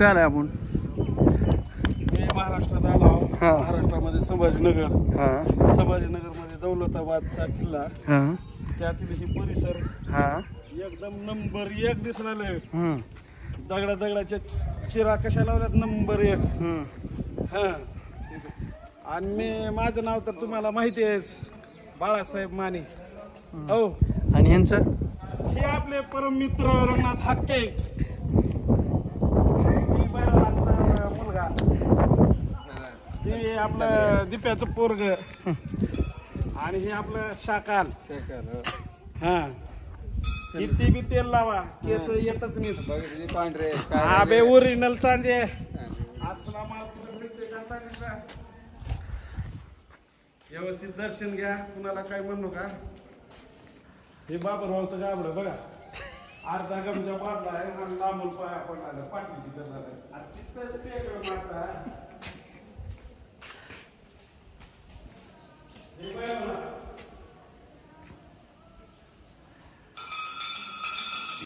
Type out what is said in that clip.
कुठे आलाय आपण? मी महाराष्ट्रात आलो आहो. महाराष्ट्रामध्ये संभाजीनगर. संभाजीनगरमध्ये दौलताबादचा किल्ला. त्यातील ही परिसर एकदम नंबर 1 दिसून आले. दगडाच्या चिरा कशा लावल्यात नंबर 1. आणि माझं नाव तर तुम्हाला माहिती आहे, बाळासाहेब माने. हो. आणि यांचं हे आपले परम मित्र रंगनाथ हक्के, मुलगा. हे आपलं दिप्याचं पोरग. आणि हे आपलं शाकाल. किती बी तेल लावा केस येतच नाही. हा बे ओरिजिनल चांदी असला माल व्यवस्थित दर्शन घ्या. कुणाला काय म्हणू का? हे बाबरभाऊचं गाबडं बघा, अर्धा गमजा पाडला आहे आणि लांबून पाया पडला पाठीची करणार.